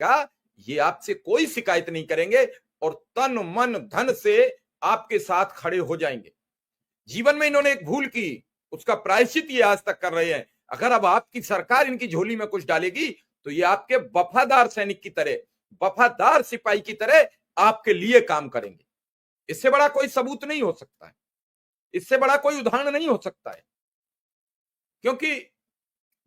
का, ये आपसे कोई शिकायत नहीं करेंगे और तन मन धन से आपके साथ खड़े हो जाएंगे। जीवन में इन्होंने एक भूल की, उसका प्रायश्चित ये आज तक कर रहे हैं। अगर अब आपकी सरकार इनकी झोली में कुछ डालेगी तो ये आपके वफादार सैनिक की तरह, वफादार सिपाही की तरह आपके लिए काम करेंगे। इससे बड़ा कोई सबूत नहीं हो सकता है, इससे बड़ा कोई उदाहरण नहीं हो सकता है। क्योंकि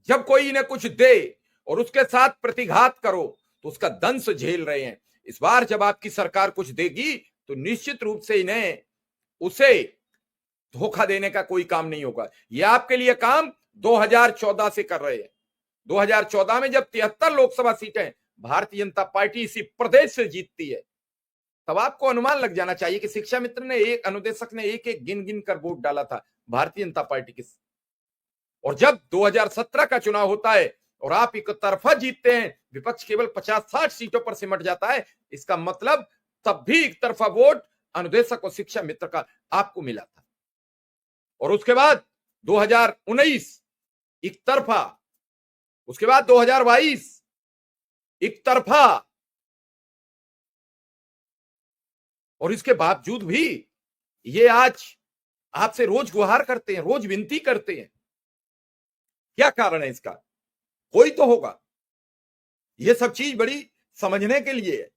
जब कोई इन्हें कुछ दे और उसके साथ प्रतिघात करो तो उसका दंश झेल रहे हैं। इस बार जब आपकी सरकार कुछ देगी तो निश्चित रूप से इन्हें उसे धोखा देने का कोई काम नहीं होगा। ये आपके लिए काम 2014 से कर रहे हैं। 2014 में जब 73 लोकसभा सीटें भारतीय जनता पार्टी इसी प्रदेश से जीतती है, तब आपको अनुमान लग जाना चाहिए कि शिक्षा मित्र ने, एक अनुदेशक ने एक एक गिन गिन कर वोट डाला था भारतीय जनता पार्टी के। और जब 2017 का चुनाव होता है और आप एक तरफा जीतते हैं, विपक्ष केवल 50-60 सीटों पर सिमट जाता है, इसका मतलब तब भी एक तरफा वोट अनुदेशक और शिक्षा मित्र का आपको मिला था। और उसके बाद 2019 एक तरफा, उसके बाद 2022 एक तरफा, और इसके बावजूद भी ये आज आपसे रोज गुहार करते हैं, रोज विनती करते हैं। क्या कारण है इसका? कोई तो होगा। ये सब चीज बड़ी समझने के लिए है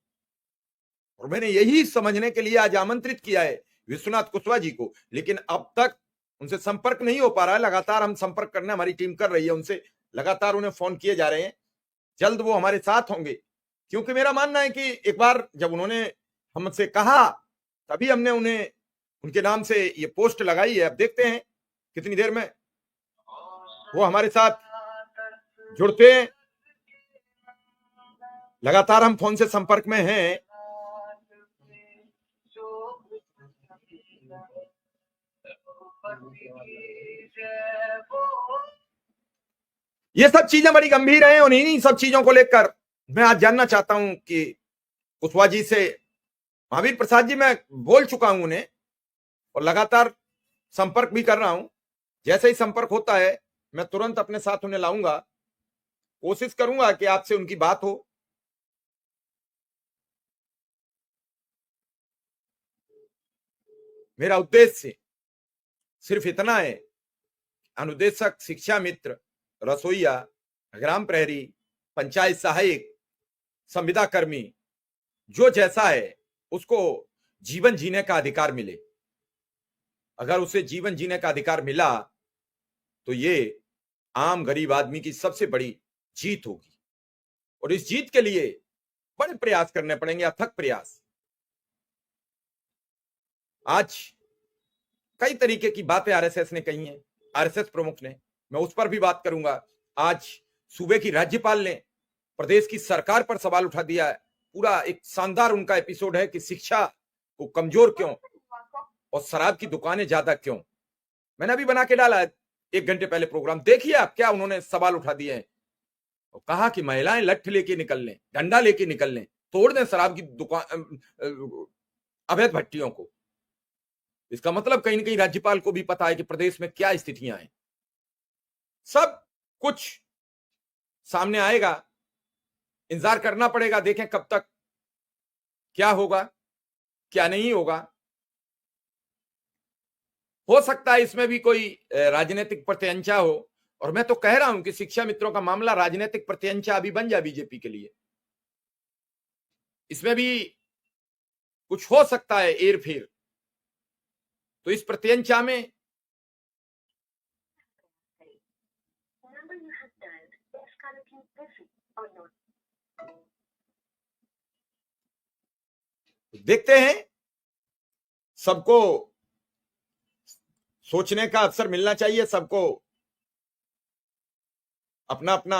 और मैंने यही समझने के लिए आज आमंत्रित किया है विश्वनाथ कुशवाहा जी को, लेकिन अब तक उनसे संपर्क नहीं हो पा रहा है। लगातार हम संपर्क करने, हमारी टीम कर रही है उनसे, लगातार उन्हें फोन किए जा रहे हैं। जल्द वो हमारे साथ होंगे, क्योंकि मेरा मानना है कि एक बार जब उन्होंने हमसे कहा तभी हमने उन्हें उनके नाम से ये पोस्ट लगाई है। अब देखते हैं कितनी देर में वो हमारे साथ जुड़ते हैं। लगातार हम फोन से संपर्क में हैं। ये सब चीजें बड़ी गंभीर हैं और इन्हीं सब चीजों को लेकर मैं आज जानना चाहता हूं कि कुशवाहा जी से, महावीर प्रसाद जी, मैं बोल चुका हूं उन्हें और लगातार संपर्क भी कर रहा हूं। जैसे ही संपर्क होता है मैं तुरंत अपने साथ उन्हें लाऊंगा, कोशिश करूंगा कि आपसे उनकी बात हो। मेरा उद्देश्य सिर्फ इतना है, अनुदेशक, शिक्षा मित्र, रसोईया, ग्राम प्रहरी, पंचायत सहायक, संविदा कर्मी, जो जैसा है उसको जीवन जीने का अधिकार मिले। अगर उसे जीवन जीने का अधिकार मिला तो ये आम गरीब आदमी की सबसे बड़ी जीत होगी और इस जीत के लिए बड़े प्रयास करने पड़ेंगे, अथक प्रयास। आज कई तरीके की बातें आरएसएस ने कही हैं, आरएसएस प्रमुख ने, मैं उस पर भी बात करूंगा। आज सूबे की राज्यपाल ने प्रदेश की सरकार पर सवाल उठा दिया है। पूरा एक शानदार उनका एपिसोड है कि शिक्षा को कमजोर क्यों और शराब की दुकानें ज्यादा क्यों। मैंने अभी बना के डाला है 1 घंटे पहले प्रोग्राम, देखिए आप क्या उन्होंने सवाल उठा दिए हैं। और कहा कि महिलाएं लठ लेके निकल लें, डंडा लेके निकल लें, तोड़ दें शराब की दुकान, अवैध भट्टियों को। इसका मतलब कहीं ना कहीं राज्यपाल को भी पता है कि प्रदेश में क्या स्थितियां हैं। सब कुछ सामने आएगा, इंतजार करना पड़ेगा, देखें कब तक क्या होगा क्या नहीं होगा। हो सकता है इसमें भी कोई राजनीतिक प्रत्यंचा हो, और मैं तो कह रहा हूं कि शिक्षा मित्रों का मामला राजनीतिक प्रत्यंचा अभी बन जाए बीजेपी के लिए। इसमें भी कुछ हो सकता है एर फेर, तो इस प्रत्यंचा में देखते हैं। सबको सोचने का अवसर मिलना चाहिए, सबको अपना अपना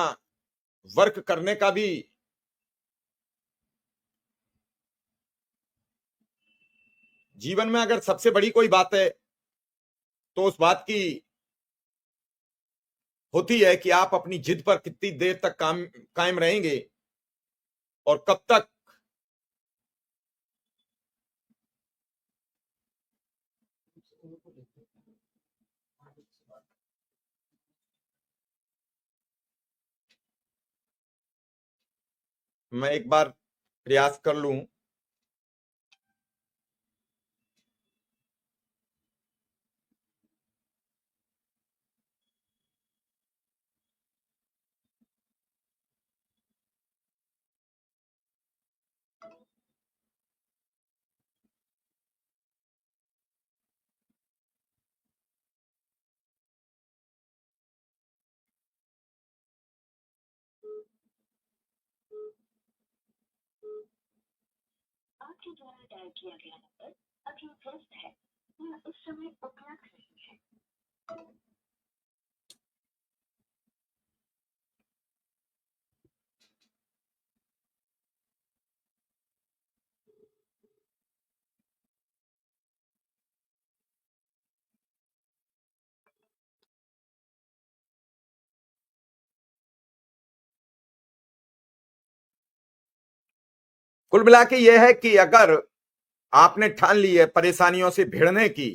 वर्क करने का भी जीवन में अगर सबसे बड़ी कोई बात है तो उस बात की होती है कि आप अपनी जिद पर कितनी देर तक कायम रहेंगे और कब तक मैं एक बार प्रयास कर लूं। आपके द्वारा डायल किया गया नंबर अभी व्यस्त है या इस समय उपलब्ध नहीं है। कुल मिला के यह है कि अगर आपने ठान ली है परेशानियों से भिड़ने की,